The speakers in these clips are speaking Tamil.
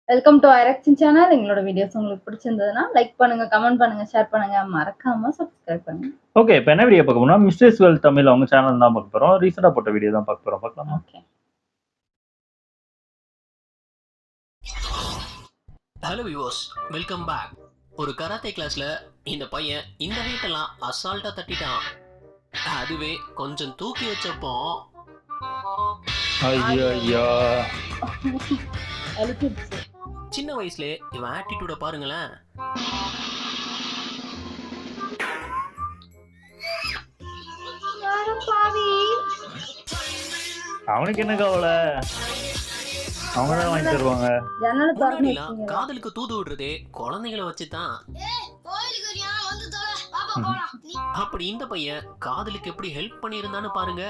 வெல்கம் டு ஐரக்ஷன் சேனல். எங்களோட வீடியோஸ் உங்களுக்கு பிடிச்சிருந்ததுன்னா லைக் பண்ணுங்க, கமெண்ட் பண்ணுங்க, ஷேர் பண்ணுங்க. மறக்காம சப்ஸ்கிரைப் பண்ணுங்க. ஓகே. இப்ப என்ன வீடியோ பார்க்க போறோம்னா, மிஸ்டர்ஸ் வேர்ல்ட் தமிழ் அவங்க சேனல் தான் பார்க்க போறோம். ரீசெண்டா போட்ட வீடியோ தான் பார்க்க போறோம். பார்க்கலாமா? Okay. Hello viewers, welcome back. ஒரு கராத்தே கிளாஸ்ல இந்த பையன் இந்த வெயிட்டெல்லாம் அசால்ட்டா தட்டிட்டான். அதுவே கொஞ்சம் தூக்கி வச்சப்போ ஐயோ அழுத்திடுச்சு. சின்ன வயசுல இவன் ஆட்டிடியூட பாருங்களேன். அவனுக்கு என்ன கவலை? அவங்க தான் வாங்கி தருவாங்க. ஜன்னல திறந்து முன்னாடிலாம் வச்சீங்க. காதலுக்கு தூது விடுறதே குழந்தைகளை வச்சுதான். அப்படி இந்த பையன் காதலுக்கு எப்படி ஹெல்ப் பண்ணியிருந்தான்னு பாருங்க.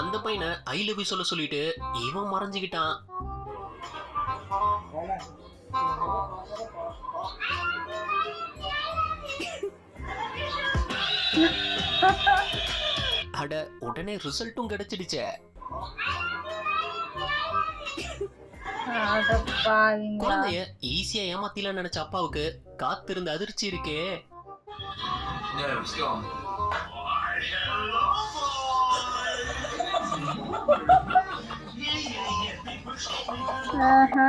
அந்த பையனை ஐ லவ் யூ சொல்ல சொல்லிட்டு இவன் மறைஞ்சுக்கிட்டான். அட உடனே ரிசல்ட்டும் கிடைச்சிடுச்சே. அட பாவிங்களா. குழந்தைய ஈஸியா ஏமாத்திலாம் நினைச்ச அப்பாவுக்கு காத்திருந்த அதிர்ச்சி இருக்கே. ஆஹா.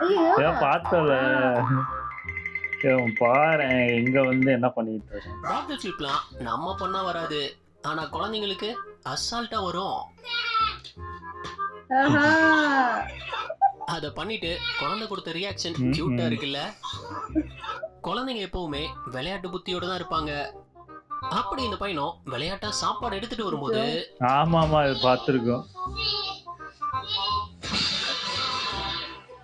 ஐயோ. ஏன் பார்த்தல? பாரேன் எங்க வந்து என்ன பண்ணிட்டு இருக்கேன். டாக்டர் ஃபிளிப்லாம் நம்ம பண்ணா வராது, ஆனா குழந்தைங்களுக்கு அசால்ட்டா வரும். ஆஹா. அத பண்ணிட்டு குழந்தை கொடுத்த ரியாக்ஷன் கியூட்டா இருக்குல்ல. குழந்தைங்க எப்பவுமே விளையாட்டு புத்தியோட தான் இருப்பாங்க. அப்படி இந்த பையனும் விளையாட்டா சாப்பாடு எடுத்துட்டு வரும்போது ஆமா இது பார்த்துருக்கோம்.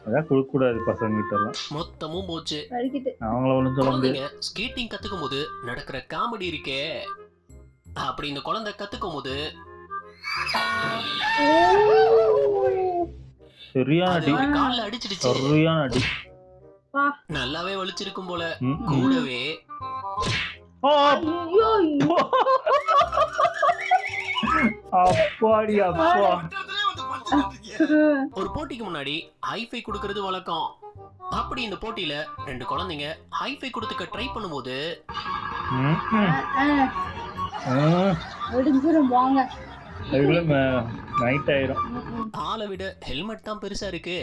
அதான் கொடுக்க கூடாது பசங்க கிட்ட எல்லாம். மொத்தமும் போச்சு. வலிக்குது. அவங்கள ஒண்ணும் சொல்ல முடியாது. குழந்தைங்க ஸ்கேட்டிங் கத்துக்கும் போது நடக்கிற காமெடி இருக்கே. அப்படி இந்த குழந்தை கத்துக்கும் போது சரியான அடி. கால்ல அடிச்சிடுச்சு. சரியான அடி. நல்லாவே வலிச்சிருக்கும் போல. கூடவே ஐயோ. அப்பாடி அப்பா. ஒரு போட்டிக்கு முன்னாடி ஹைஃபை கொடுக்கிறது வழக்கம். அப்படி இந்த போட்டியில ரெண்டு குழந்தைங்க ஹைஃபை கொடுத்துக்க ட்ரை பண்ணும்போது விடிஞ்சிரும் போங்க. நைட் ஆயிரும். ஆளை விட ஹெல்மெட் தான் பெருசா இருக்கு.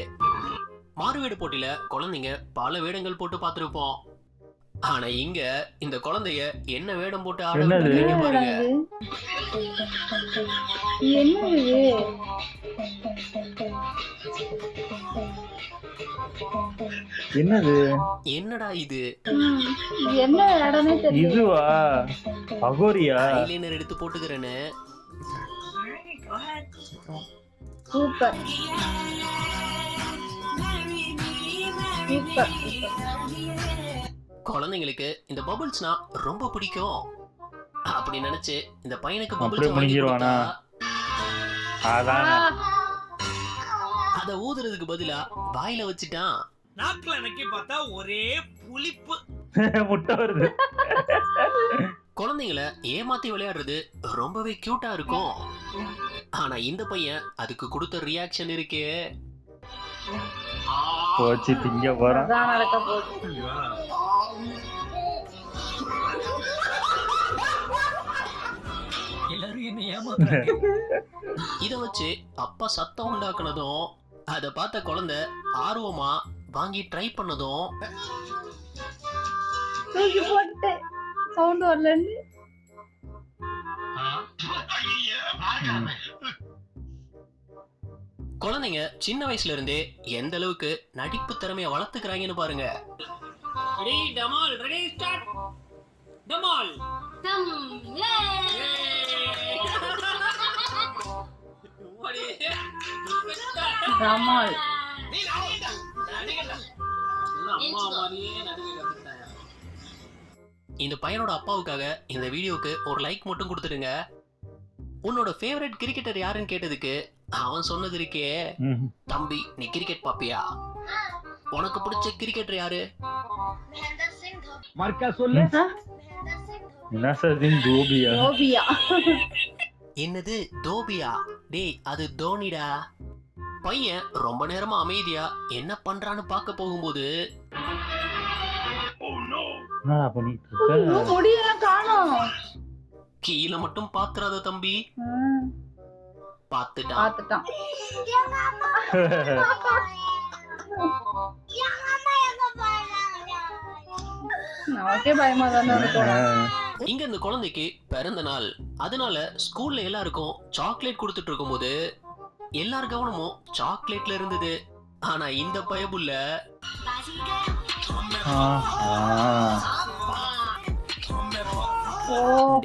மாறுவேட போட்டியில குழந்தைங்க பல வேடங்கள் போட்டு பார்த்திருப்போம். ஆனா இங்க இந்த குழந்தைய என்ன வேடம் போட்டு ஆட விட்டுருக்கீங்க பாருங்க. என்னது? என்னது? என்னடா இது? என்ன இடமே தெரியல. இதுவா? அகோரியா? ஐலைனர் எடுத்து போட்டுக்கிறேன்னு. சூப்பர். சூப்பர். குழந்தைங்களுக்கு இந்த பபிள்ஸ்னா ரொம்ப பிடிக்கும். அப்படி நினைச்சு இந்த பையனுக்கு அப்படியே பபிள்ஸ் வாங்கி முடிஞ்சிருவானா? கொடுத்தா அதான் அத ஊதுறதுக்கு பதிலா வாயில வச்சுட்டான். நாக்குல நக்கி பார்த்தா ஒரே புளிப்பு. முட்டை வருது. குழந்தைங்களை ஏமாத்தி விளையாடுறது ரொம்பவே கியூட்டா இருக்கும். ஆனா இந்த பையன் அதுக்கு கொடுத்த ரியாக்ஷன் இருக்கே. போச்சு திங்க போறான். அதான் நடக்க போகுது. எல்லாரும் என்ன ஏமாத்துறாங்க. இத வச்சு அப்பா சத்தம் உண்டாக்குனதும் அத பார்த்த குழந்தை ஆர்வமா வாங்கி ட்ரை பண்ணதும் தூக்கி போட்டு சவுண்ட் வரலன்னு. குழந்தைங்க சின்ன வயசுல இருந்தே எந்த அளவுக்கு நடிப்பு திறமைய வளர்த்துக்கிறாங்கன்னு பாருங்க. ரெடி டமால், ரெடி ஸ்டார்ட். டமால் டம் ரமால். இந்த பையனோட அப்பாவுக்காக இந்த வீடியோக்கு ஒரு லைக் மட்டும் கொடுத்துடுங்க. உன்னோட ஃபேவரட் கிரிக்கெட்டர் யாருன்னு கேட்டதுக்கு அவன் சொன்னது இருக்கே, தம்பி நீ கிரிக்கெட் பாப்பியா? உனக்கு பிடிச்ச கிரிக்கெட்டர் யாரு? மர்க்கா சொல்லு. தோபியா. என்னது தோபியா? டேய் அது தோனிடா. பையன் ரொம்ப நேரமா அமைதியா என்ன பண்றான்னு பார்க்க போகும்போது என்னடா பண்ணிட்டு இருக்க? ஐயோ, முடியெல்லாம் காணோம். கீழே மட்டும் பாத்துறாத தம்பி. பார்த்துட்டான். பாத்துட்டான். நமக்கே பயமா தானே இருக்கும். இங்க இந்த குழந்தைக்கு பிறந்த நாள், அதனால ஸ்கூல்ல எல்லாருக்கும் சாக்லேட் கொடுத்துட்டு இருக்கும்போது எல்லார் கவனமும் சாக்லேட்ல இருந்தது. ஆனா இந்த பயபுள்ள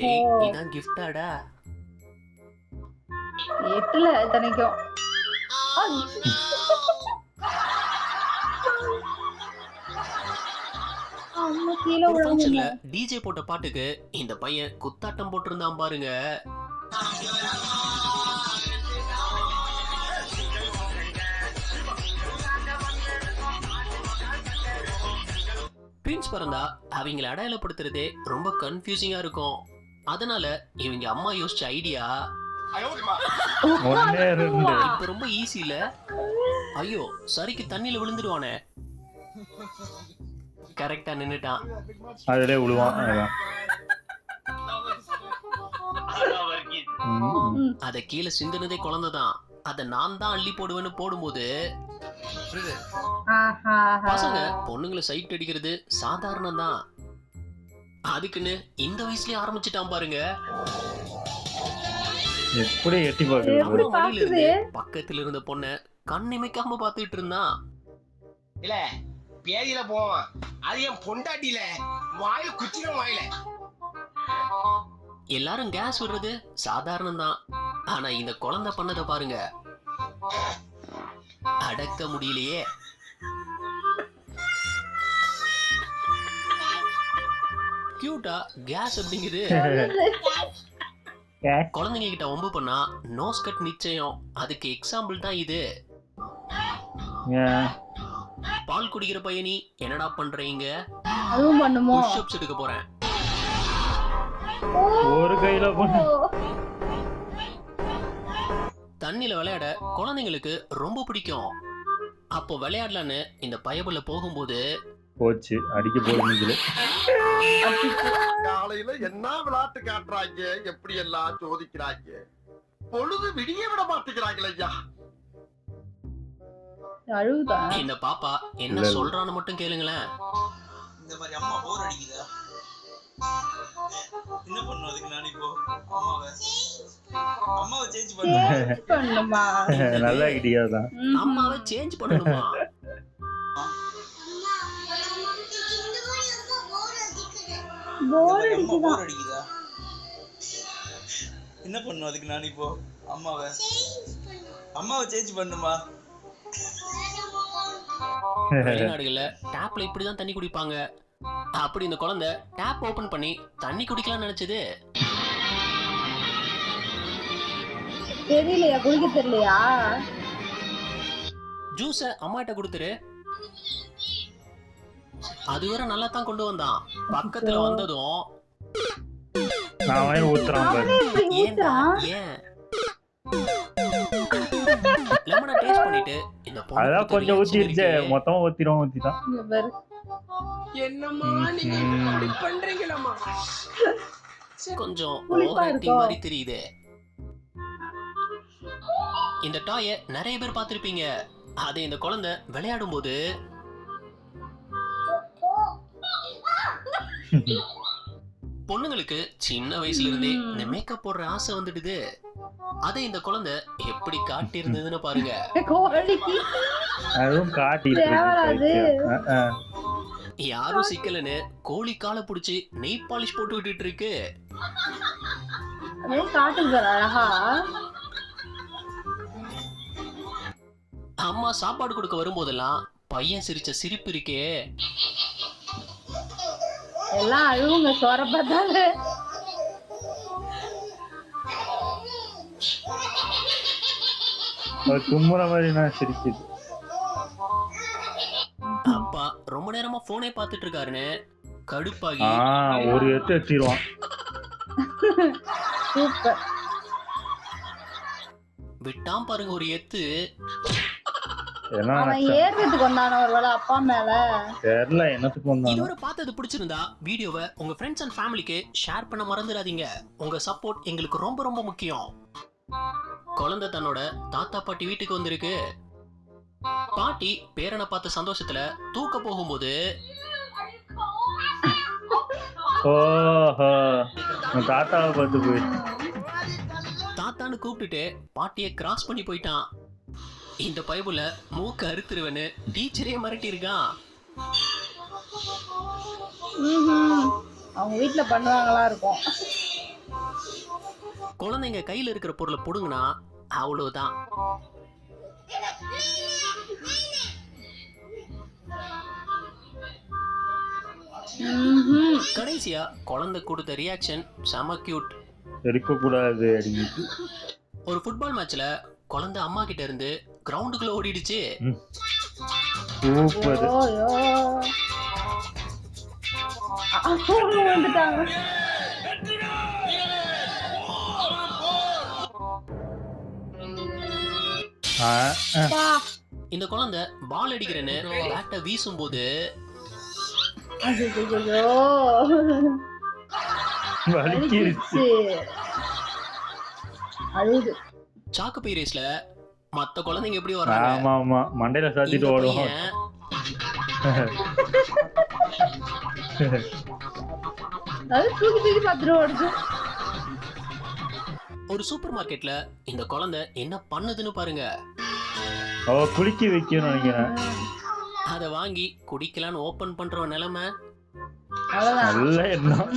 டேய், இதான் கிஃப்டாடா. எட்டுல இத்தனைக்கும் அம்மா கீழே ஒரு ஃபங்க்ஷன்ல விழுந்துட்டேன். டிஜே போட்ட பாட்டுக்கு இந்த பையன் குத்தாட்டம் போட்டிருந்தான் பாருங்க. ட்வின்ஸ் பிறந்தா அவங்கள அடையாளப்படுத்துறதே ரொம்ப கன்ஃபியூசிங்கா இருக்கும். அதனால இவங்க அம்மா யோசிச்ச ஐடியா ஒண்ணே ரெண்டு. இப்ப ரொம்ப ஈஸி இல்ல. ஐயோ, சரிக்கு தண்ணியில விழுந்துடுவானே. கரெக்டா நின்னுட்டான். அதிலே விழுவான். அதான். அத கீழே சிந்தினதே குழந்தைதான். அத நான் தான் அள்ளி போடுவேன்னு போடும்போது பசங்க பொண்ணுங்களை சைட் அடிக்கிறது சாதாரணம் தான். அதுக்குன்னு இந்த வயசுலயே ஆரம்பிச்சுட்டான் பாருங்க. எப்படி எட்டி பாக்குறது? எப்படி அம்மா மடியில பாக்குது? இருந்து பக்கத்துல இருந்த பொண்ண கண்ணிமைக்காம பாத்துட்டு இருந்தான். இல்ல பேதியில போவான், அது என் பொண்டாட்டியில வாயில குச்சின வாயில. எல்லாரும் கேஸ் விடுறது சாதாரணம் தான். ஆனா இந்த குழந்தை பண்ணத பாருங்க, அடக்க முடியலையே. கியூட்டா கேஸ் அப்படிங்குது. குழந்தைங்க கிட்ட வம்பு பண்ணா நோஸ் கட் நிச்சயம். அதுக்கு எக்ஸாம்பிள் தான் இது. பால் குடிக்கிற பையனி என்னடா பண்றீங்க? அதுவும் பண்ணுமோ? புஷ்அப்ஸ் எடுக்க போறேன். ஒரு கையில பண்ணு. தண்ணில விளையாட குழந்தைங்களுக்கு ரொம்ப பிடிக்கும். அப்போ விளையாடலான்னு இந்த பயபுல போகும்போது போச்சு, அடிக்க போகுது. காலையில என்ன விளையாட்டு காட்டுறாங்க, எப்படி எல்லாம் சோதிக்கிறாங்க. பொழுது விடிய விட மாட்டேங்கிறாங்களே ஐயா. அழுவுதா? இந்த பாப்பா என்ன இல்ல. சொல்றான்னு மட்டும் கேளுங்களேன். இந்த மாதிரி அம்மா போர் அடிக்குதா? என்ன பண்ணும் அதுக்கு நான் இப்போ அம்மாவை சேஞ்ச் பண்ணுவேன். பண்ணுமா? நல்ல ஐடியா தான். அம்மாவை சேஞ்ச் பண்ணணுமா? போர் அம்மா அடிக்குதா? போர் அடிக்குதா? என்ன பண்ணும் அதுக்கு நான் இப்போ அம்மாவை சேஞ்ச் பண்ணுமா? வெளிநாடுகள்ல டேப்ல இப்படிதான் தண்ணி குடிப்பாங்க. அப்படி இந்த குழந்தை டேப் ஓபன் பண்ணி தண்ணி குடிக்கலாம்னு நினைச்சது. தெரியலையா? குடிக்க தெரியலையா? ஜூஸ அம்மாட்ட கொடுத்துரு. அதுவரை நல்லா தான் கொண்டு வந்தான். பக்கத்துல வந்ததும் நான் வாங்கி ஊத்துறான் பாரு. அவனே இப்படி ஏன்டா ஊத்துறான். ஏன் லெமனை டேஸ்ட் பண்ணிட்டு இந்த பொண்ணு அதான் கொஞ்சம் கொடுத்த ஊத்திருச்சே, reaction மொத்தமா ஊத்திட்டான். இங்க பாரு. என்னம்மா நீங்க இப்படி பண்றீங்களம்மா? கொஞ்சம் புளிப்பா ஓவர் ஆக்டிங் இருக்கோ? மாதிரி தெரியுது. இந்த டாய நிறைய பேர் பார்த்திருப்பீங்க. அதை இந்த குழந்தை விளையாடும் போது பொண்ணுங்களுக்கு சின்ன வயசுல இருந்தே இந்த மேக்கப் போடுற ஆசை வந்துடுது. அதை இந்த குழந்தை எப்படி காட்டி இருந்ததுன்னு பாருங்க. கோழிக்கு அதுவும் காட்டிட்டு தேவராது. இருக்கு. யாரும் சிக்கலன்னு கோழி காலை புடிச்சு நெய் பாலிஷ் போட்டு விட்டுட்டு இருக்கு. அதே காட்டுக்கு பாரு அழகா. அம்மா சாப்பாடு கொடுக்க வரும்போதெல்லாம் பையன் சிரிச்ச சிரிப்பு இருக்கே. எல்லாம் அழுவுங்க சோற பார்த்தால. தும்முற மாதிரி நான் சிரிக்குது. அப்பா ரொம்ப நேரமா போனே பாத்துட்டு இருக்காருன்னு கடுப்பாகி ஒரு எட்டு எத்திடுவான். சூப்பர். விட்டாம் பாருங்க ஒரு எத்து. இதெல்லாம் அவன் ஏறுறதுக்கு வந்தான ஒருவேளை அப்பா மேல. தெரியல என்னத்துக்கு வந்தானோ. இதுவரை பார்த்தது பிடிச்சிருந்தா வீடியோவை உங்க ஃப்ரெண்ட்ஸ் அண்ட் ஃபேமிலிக்கு ஷேர் பண்ண மறந்துடாதீங்க. உங்க சப்போர்ட் எங்களுக்கு ரொம்ப ரொம்ப முக்கியம். குழந்தை தன்னோட தாத்தா பாட்டி வீட்டுக்கு வந்திருக்கு. பாட்டி பேரனை பார்த்த சந்தோஷத்துல தூக்க போகும்போது ஓஹோ உன் தாத்தாவை பார்த்து போயிடுச்சு. தாத்தான்னு கூப்பிட்டுட்டு பாட்டியை கிராஸ் பண்ணி போயிட்டான். இந்த பைபிள மூக்க அறுத்துருவன்னு டீச்சரே மிரட்டி இருக்கான். அவங்க வீட்டுல பண்ணுவாங்களா இருக்கும். குழந்தைங்க கையில இருக்கிற பொருளை புடுங்கினா அவ்வளவுதான். கடைசியா குழந்தை கொடுத்த ரியாக்ஷன் செம கியூட். இருக்க கூடாது அப்படிங்கிட்டு. ஒரு ஃபுட்பால் மேட்ச்ல குழந்தை அம்மா கிட்ட இருந்து கிரவுண்டுக்குள்ள ஓடிடுச்சு. சூப்பர். வந்துட்டாங்க. இந்த குழந்தை பால் அடிக்கிறேன்னு பேட்டை வீசும் போது சாக்கு பை ரேஸ்ல மத்த குழந்தைங்க எப்படி வர்றாங்க? ஆமா ஆமா மண்டையில சாத்திட்டு ஓடுவோம். ஒரு சூப்பர் மார்க்கெட்ல இந்த குழந்தை என்ன பண்ணுதுன்னு பாருங்க. அவ குளிக்க வைக்கணும்னு நினைக்கிறேன். அத வாங்கி குடிக்கலான்னு ஓபன் பண்ற நிலைமை. நல்ல எண்ணம்.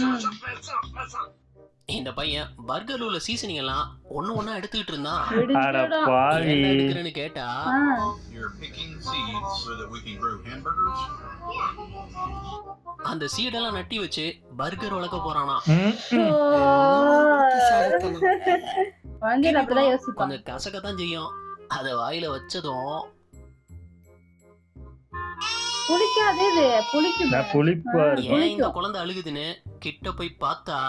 இந்த பையன் பர்கர்ல உள்ள சீசனிங் எல்லாம் ஒண்ணா எடுத்துக்கிட்டு இருந்தான். அட பாவி. என்ன எடுக்கறேன்னு கேட்டா அந்த சீடெல்லாம் நட்டி வச்சு பர்கர் வளர்க்க போறானா. கொஞ்சம் கசக்கத்தான் செய்யும். அத வாயில வச்சதும் ஏன் இந்த குழந்தை அழுகுதுன்னு கிட்ட போய் பார்த்தா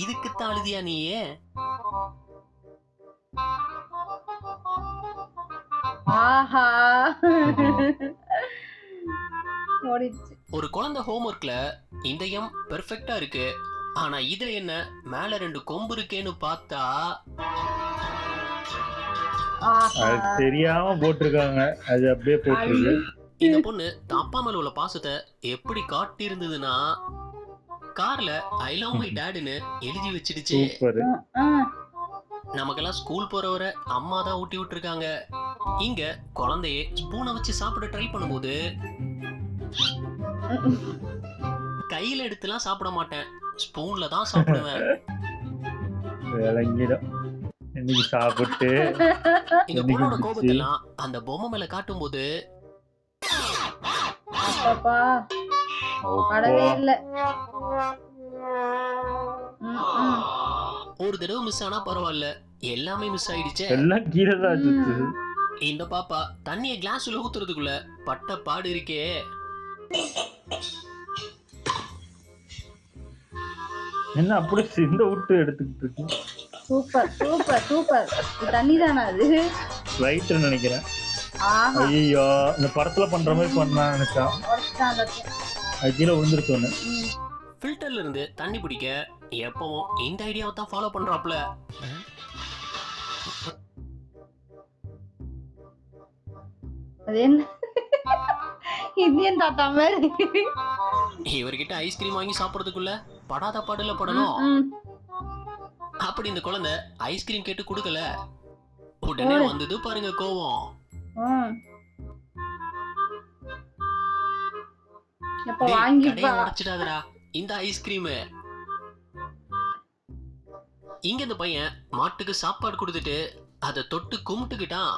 இதுக்குத்தான் அழுதியா நீயே? ஒரு குழந்தை ஹோம்வொர்க்ல இந்த எம் பெர்ஃபெக்ட்டா இருக்கு, ஆனா இதுல என்ன மேல 2 கொம்பு இருக்கேன்னு பார்த்தா அது தெரியாம போட்டிருக்காங்க. அது அப்படியே போட்டிருக்கு. இந்த பொண்ணு அப்பா மேல உள்ள பாசத்தை எப்படி காட்டி இருந்ததுன்னா கார்ல ஐ லவ் மை டாட்னு எழுதி வச்சிடுச்சு. நமக்கெல்லாம் ஸ்கூல் போறவரை அம்மா தான் ஊட்டி விட்டுருக்காங்க. இங்க குழந்தைய ஸ்பூனை வச்சு சாப்பிட ட்ரை பண்ணும்போது கையில எடுத்துலாம் சாப்பிட மாட்டேன், ஸ்பூன்ல தான் சாப்பிடுவேன். இன்னைக்கு சாப்பிட்டு இந்த பொண்ணோட கோபத்தெல்லாம் அந்த பொம்மை மேல காட்டும் போது ஒரு தடவை மிஸ் ஆனா பரவாயில்ல, எல்லாமே மிஸ் ஆயிடுச்சு. எல்லாம் கீழே தான். இந்த பாப்பா தண்ணிய கிளாஸ்ல ஊத்துறதுக்குள்ள பட்ட பாடு இருக்கே. என்ன அப்படி இந்த விட்டு எடுத்துக்கிட்டு இருக்கு. Super super super. தண்ணி தானே அது? ரைட் நினைக்கிறேன். ஐயோ இந்த படத்துல பண்ற மாதிரி பண்ணா நினைச்சா அது கீழே விழுந்துருச்சு ஒண்ணு. ஃபில்டர்ல இருந்து தண்ணி பிடிக்க எப்பவும் இந்த ஐடியாவை தான் ஃபாலோ பண்றாப்ல. அது என்ன இந்தியன் தாத்தா மாதிரி. இவர்கிட்ட ஐஸ்கிரீம் வாங்கி சாப்பிடுறதுக்குள்ள படாத பாடுல படணும். அப்படி இந்த குழந்தை ஐஸ்கிரீம் கேட்டு கொடுக்கல, உடனே வந்தது பாருங்க கோவம். உடைச்சிடாதடா இந்த ஐஸ்கிரீம். இங்க இந்த பையன் மாட்டுக்கு சாப்பாடு கொடுத்துட்டு அதை தொட்டு கும்பிட்டுக்கிட்டான்.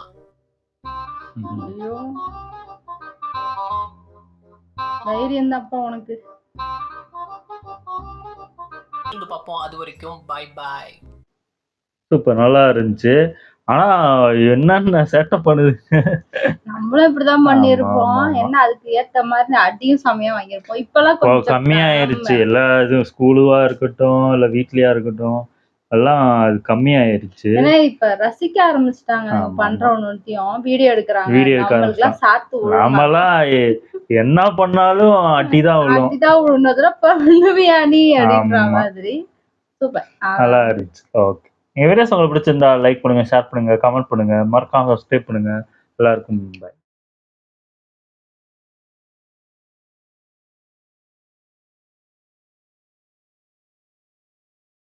தைரியம் தான்ப்பா உனக்கு. இந்த பாப்போம், அது வரைக்கும் பை பை. சூப்பர், நல்லா இருந்துச்சு. ஆனா என்னென்ன செட்டப் பண்ணுது. நம்மளும் இப்படிதான் பண்ணிருப்போம். என்ன அதுக்கு ஏத்த மாதிரி அடியும் செமையா வாங்கியிருப்போம். இப்பெல்லாம் கொஞ்சம் கம்மியாயிருச்சு. எல்லா இதுவும் ஸ்கூலுவா இருக்கட்டும் இல்ல வீட்லயா இருக்கட்டும் எல்லாம் அது கம்மியாயிருச்சு. ஏன்னா இப்ப ரசிக்க ஆரம்பிச்சிட்டாங்க. ஆமா, பண்ற ஒண்ணுத்தையும் வீடியோ எடுக்கிறாங்க. வீடியோ எடுக்க நம்மளுக்குலாம் சாத்து விழும். நாமெல்லாம் என்ன பண்ணாலும் அடிதான் விழும். அடிதான் விழுந்ததுல பண்ணுவியா நீ அப்படின்ற ஆமா. மாதிரி. சூப்பர். நல்லா இருந்துச்சு. ஓகே. எங்க வீடியோஸ் உங்களுக்கு பிடிச்சிருந்தா லைக் பண்ணுங்க, ஷேர் பண்ணுங்க, கமெண்ட் பண்ணுங்க, மறக்காம சப்ஸ்கிரைப் பண்ணுங்க. எல்லாருக்கும் பாய்.